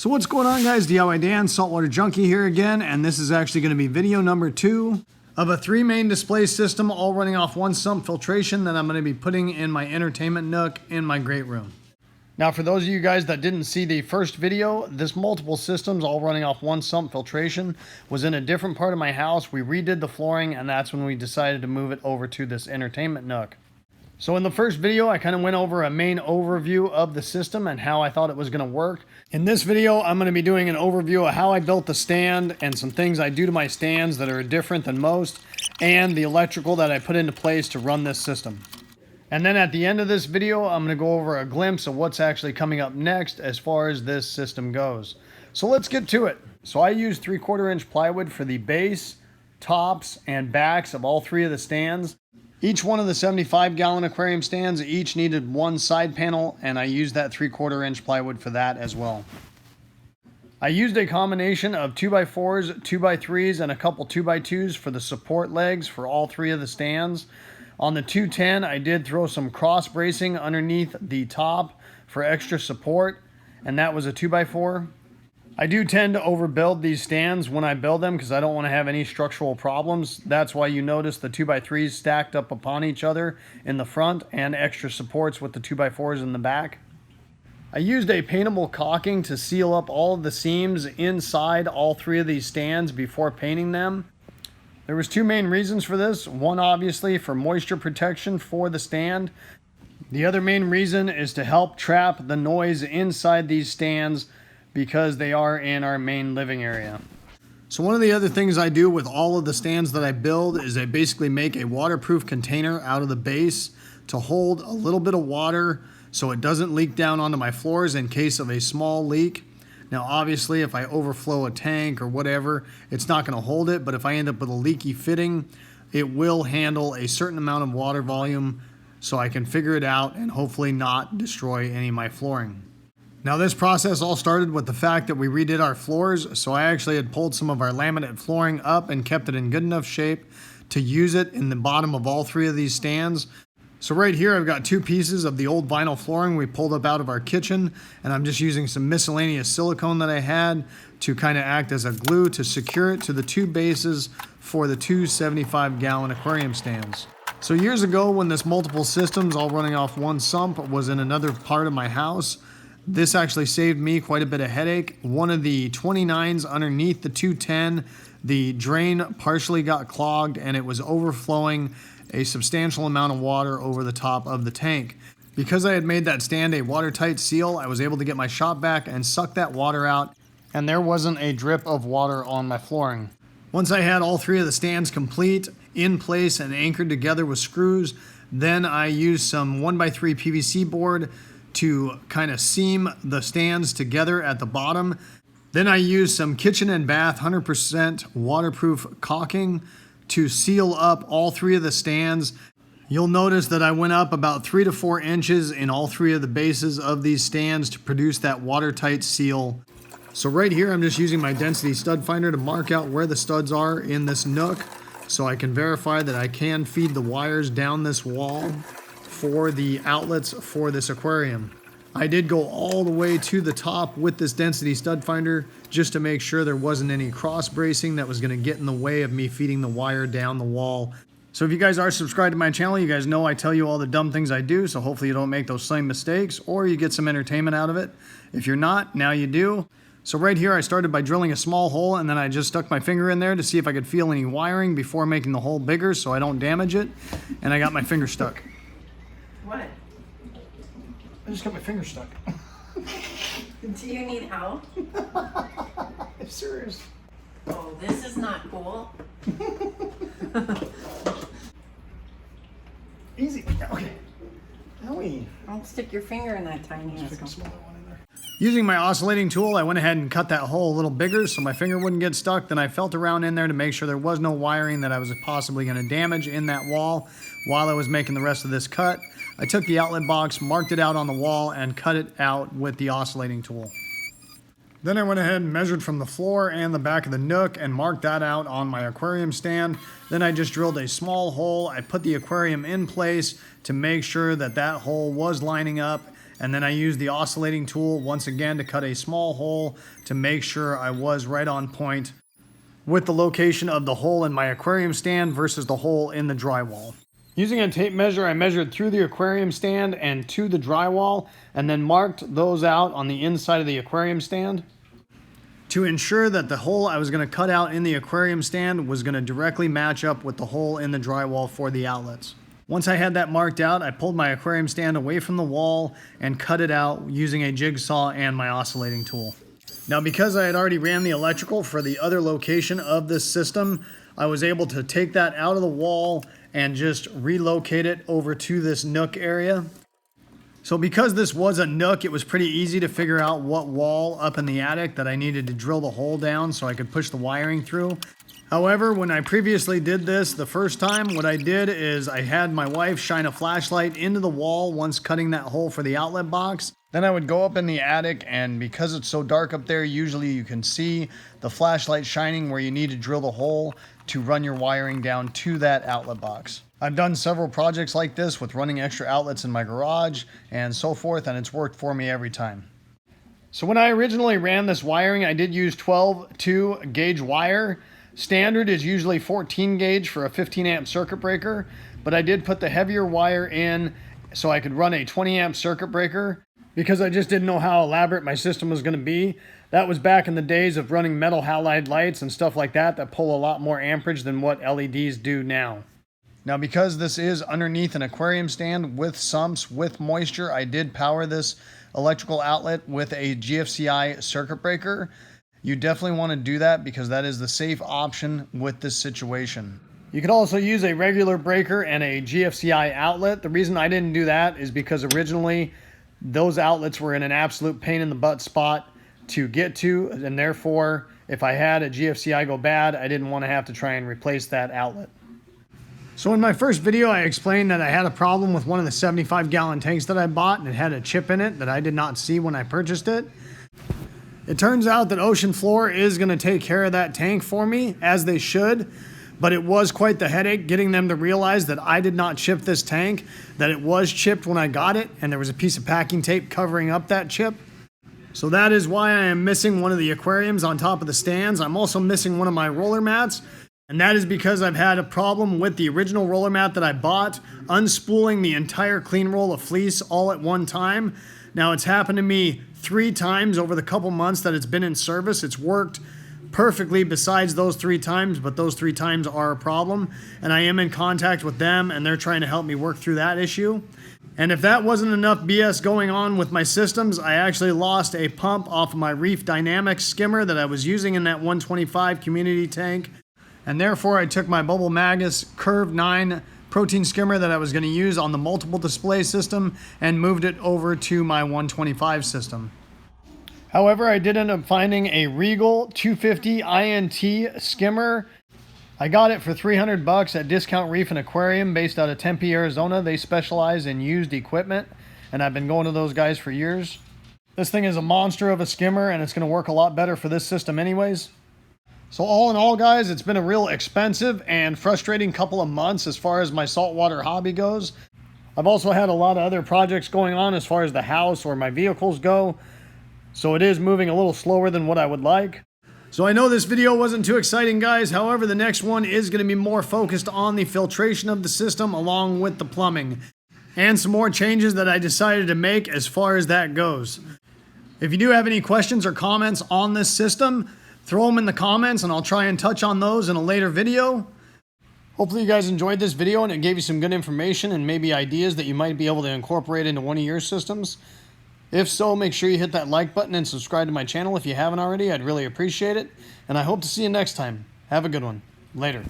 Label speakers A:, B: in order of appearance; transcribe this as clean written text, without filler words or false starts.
A: So what's going on, guys? DIY Dan, Saltwater Junkie here again, and this is actually going to be video number 2 of a 3 main display system all running off one sump filtration that I'm going to be putting in my entertainment nook in my great room. Now, for those of you guys that didn't see the first video, this multiple systems all running off one sump filtration was in a different part of my house. We redid the flooring, and that's when we decided to move it over to this entertainment nook. So in the first video, I kind of went over a main overview of the system and how I thought it was going to work. In this video, I'm going to be doing an overview of how I built the stand and some things I do to my stands that are different than most, and the electrical that I put into place to run this system. And then at the end of this video, I'm going to go over a glimpse of what's actually coming up next as far as this system goes. So let's get to it. So I used 3/4 inch plywood for the base, tops, and backs of all 3 of the stands. Each one of the 75-gallon aquarium stands each needed one side panel, and I used that 3/4 inch plywood for that as well. I used a combination of 2x4s, 2x3s, and a couple 2x2s for the support legs for all 3 of the stands. On the 210, I did throw some cross bracing underneath the top for extra support, and that was a 2x4. I do tend to overbuild these stands when I build them because I don't want to have any structural problems. That's why you notice the 2x3s stacked up upon each other in the front and extra supports with the 2x4s in the back. I used a paintable caulking to seal up all of the seams inside all 3 of these stands before painting them. There was 2 main reasons for this. One, obviously, for moisture protection for the stand. The other main reason is to help trap the noise inside these stands because they are in our main living area. So one of the other things I do with all of the stands that I build is I basically make a waterproof container out of the base to hold a little bit of water so it doesn't leak down onto my floors in case of a small leak. Now obviously if I overflow a tank or whatever, it's not going to hold it, but if I end up with a leaky fitting, it will handle a certain amount of water volume so I can figure it out and hopefully not destroy any of my flooring. Now this process all started with the fact that we redid our floors, so I actually had pulled some of our laminate flooring up and kept it in good enough shape to use it in the bottom of all 3 of these stands. So right here I've got 2 pieces of the old vinyl flooring we pulled up out of our kitchen, and I'm just using some miscellaneous silicone that I had to kind of act as a glue to secure it to the 2 bases for the 2 75-gallon aquarium stands. So years ago, when this multiple systems all running off one sump was in another part of my house, this actually saved me quite a bit of headache. One of the 29s underneath the 210, the drain partially got clogged and it was overflowing a substantial amount of water over the top of the tank. Because I had made that stand a watertight seal, I was able to get my shop vac and suck that water out, and there wasn't a drip of water on my flooring. Once I had all 3 of the stands complete, in place and anchored together with screws, then I used some 1x3 PVC board to kind of seam the stands together at the bottom. Then I used some kitchen and bath 100% waterproof caulking to seal up all 3 of the stands. You'll notice that I went up about 3 to 4 inches in all 3 of the bases of these stands to produce that watertight seal. So right here I'm just using my density stud finder to mark out where the studs are in this nook so I can verify that I can feed the wires down this wall for the outlets for this aquarium. I did go all the way to the top with this density stud finder just to make sure there wasn't any cross bracing that was going to get in the way of me feeding the wire down the wall. So if you guys are subscribed to my channel, you guys know I tell you all the dumb things I do, so hopefully you don't make those same mistakes or you get some entertainment out of it. If you're not, now you do. So right here I started by drilling a small hole, and then I just stuck my finger in there to see if I could feel any wiring before making the hole bigger so I don't damage it, and I got my finger stuck.
B: What?
A: I just got my finger stuck.
B: Do you need help?
A: I'm serious.
B: Oh, this is not cool.
A: Easy. Okay. Owie.
B: Don't stick your finger in that tiny
A: Stick a
B: asshole.
A: smaller one in there. Using my oscillating tool, I went ahead and cut that hole a little bigger so my finger wouldn't get stuck. Then I felt around in there to make sure there was no wiring that I was possibly going to damage in that wall while I was making the rest of this cut. I took the outlet box, marked it out on the wall, and cut it out with the oscillating tool. Then I went ahead and measured from the floor and the back of the nook and marked that out on my aquarium stand. Then I just drilled a small hole. I put the aquarium in place to make sure that that hole was lining up, And then I used the oscillating tool once again to cut a small hole to make sure I was right on point with the location of the hole in my aquarium stand versus the hole in the drywall. Using a tape measure, I measured through the aquarium stand and to the drywall, and then marked those out on the inside of the aquarium stand to ensure that the hole I was going to cut out in the aquarium stand was going to directly match up with the hole in the drywall for the outlets. Once I had that marked out, I pulled my aquarium stand away from the wall and cut it out using a jigsaw and my oscillating tool. Now, because I had already ran the electrical for the other location of this system, I was able to take that out of the wall and just relocate it over to this nook area. So because this was a nook, it was pretty easy to figure out what wall up in the attic that I needed to drill the hole down so I could push the wiring through. However, when I previously did this the first time, what I did is I had my wife shine a flashlight into the wall once cutting that hole for the outlet box. Then I would go up in the attic, and because it's so dark up there, usually you can see the flashlight shining where you need to drill the hole to run your wiring down to that outlet box. I've done several projects like this with running extra outlets in my garage and so forth, and it's worked for me every time. So when I originally ran this wiring, I did use 12-2 gauge wire. Standard is usually 14 gauge for a 15 amp circuit breaker, but I did put the heavier wire in so I could run a 20 amp circuit breaker because I just didn't know how elaborate my system was going to be. That was back in the days of running metal halide lights and stuff like that pull a lot more amperage than what LEDs do now. Now, because this is underneath an aquarium stand with sumps, with moisture, I did power this electrical outlet with a GFCI circuit breaker. You definitely want to do that because that is the safe option with this situation. You could also use a regular breaker and a GFCI outlet. The reason I didn't do that is because originally those outlets were in an absolute pain in the butt spot to get to, and therefore if I had a GFCI go bad, I didn't want to have to try and replace that outlet. So in my first video, I explained that I had a problem with one of the 75-gallon tanks that I bought, and it had a chip in it that I did not see when I purchased it. It turns out that Ocean Floor is going to take care of that tank for me, as they should, but it was quite the headache getting them to realize that I did not chip this tank, that it was chipped when I got it, and there was a piece of packing tape covering up that chip. So that is why I am missing one of the aquariums on top of the stands. I'm also missing one of my roller mats, and that is because I've had a problem with the original roller mat that I bought, unspooling the entire clean roll of fleece all at one time. Now, it's happened to me 3 times over the couple months that it's been in service. It's worked perfectly besides those 3 times, but those 3 times are a problem, and I am in contact with them, and they're trying to help me work through that issue. And if that wasn't enough BS going on with my systems, I actually lost a pump off of my Reef Dynamics skimmer that I was using in that 125 community tank, and therefore I took my Bubble Magus Curve 9 protein skimmer that I was going to use on the multiple display system and moved it over to my 125 system. However, I did end up finding a Regal 250 INT skimmer. I got it for $300 at Discount Reef and Aquarium based out of Tempe, Arizona. They specialize in used equipment, and I've been going to those guys for years. This thing is a monster of a skimmer, and it's going to work a lot better for this system anyways. So all in all, guys, it's been a real expensive and frustrating couple of months as far as my saltwater hobby goes. I've also had a lot of other projects going on as far as the house or my vehicles go, so it is moving a little slower than what I would like. So I know this video wasn't too exciting, guys. However, the next one is going to be more focused on the filtration of the system along with the plumbing and some more changes that I decided to make as far as that goes. If you do have any questions or comments on this system, throw them in the comments and I'll try and touch on those in a later video. Hopefully you guys enjoyed this video and it gave you some good information and maybe ideas that you might be able to incorporate into one of your systems. If so, make sure you hit that like button and subscribe to my channel if you haven't already. I'd really appreciate it. And I hope to see you next time. Have a good one. Later.